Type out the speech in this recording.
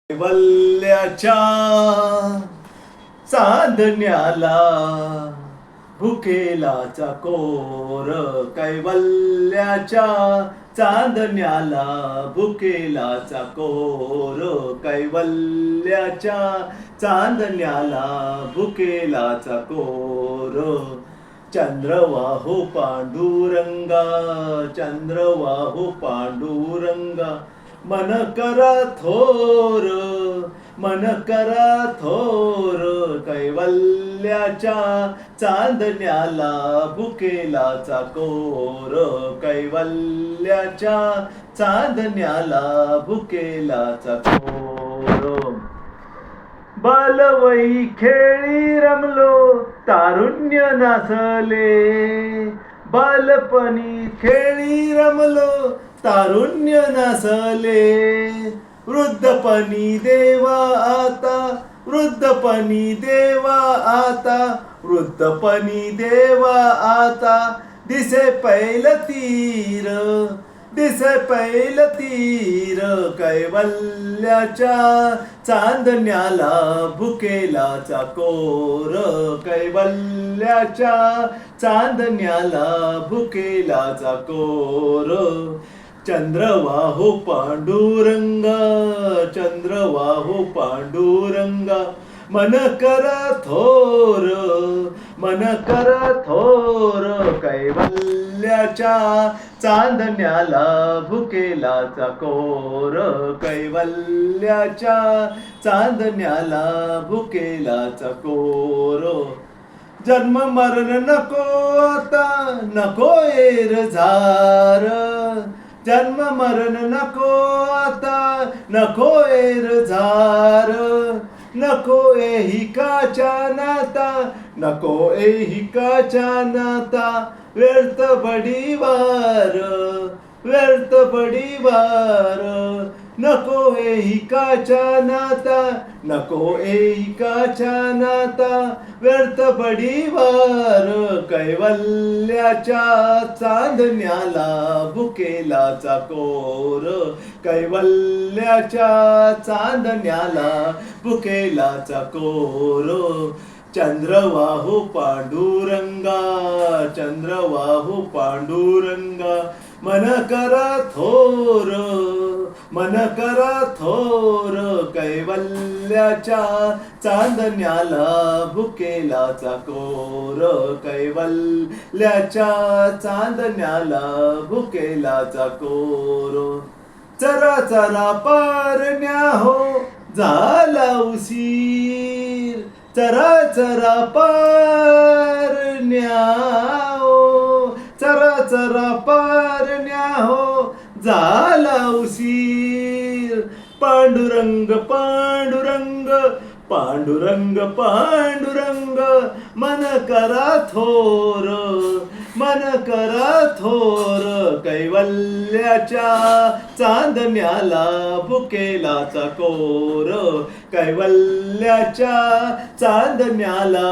कैवल्याच्या चांदण्याला भुकेलाचा core, कैवल्याच्या चांदण्याला भुकेलाचा core, कैवल्याच्या चांदण्याला भुकेलाचा core. चंद्रवाहू पांडुरंगा, चंद्रवाहू पांडुरंगा, मन करा थोर, मन करा थोर, कैवल्याच्या चांदण्याला भुकेलाचा कोर, कैवल्याच्या चांदण्याला भुकेलाचा कोर. बालवयी खेळी रमलो तारुण्य नाचले, बालपणी खेळी रमलो तारुण्य नाचले. वृद्धपणी देवा आता, वृद्धपणी देवा आता, वृद्धपणी देवा आता, दिसे पैल तीर, दिसे पैल तीर, कैवल्याच्या चांदण्याला भुकेलाचा कोर, कैवल्याच्या चांदण्याला भुकेलाचा कोर. चंद्रवाहू पांडुरंगा, चंद्रवाहू पांडुरंगा, मन करा थोर, मन करा थोर, कैवल्याच्या चांदण्याला भुकेलाचा कोर, कैवल्याच्या चांदण्याला भुकेलाचा कोर. जन्म मरण नको आता, नको एरझार, जन्म मरण नको आता, नको एरझार, नको एहिकाचा नाता, नको एहिकाचा नाता, व्यर्थ बडीवार, व्यर्थ बडीवार, नको एहिकाचा नाता, नको एहिकाचा नाता, व्यर्थ बडीवार, कैवल्याच्या चांदण्याला भुकेलाचा कोर, कैवल्याच्या चांदण्याला भुकेलाचा कोर. चंद्रवाहू पांडुरंगा, चंद्रवाहू पांडुरंगा, मन करा थोर, मन करा थोर, कैवल्याच्या चांदण्याला भुकेलाचा कोर, कैवल्याच्या चांदण्याला भुकेलाचा कोर. चरा चरा पारण्या हो झाला उशीर, चरा चरा पारण्या हो, चरा चरा पारण्या हो झाला उशीर. पांडुरंग पांडुरंग, पांडुरंग पांडुरंग, मन करा थोर, मन करा थोर, कैवल्याच्या चांदण्याला भुकेलाचा कोर, कैवल्याच्या चांदण्याला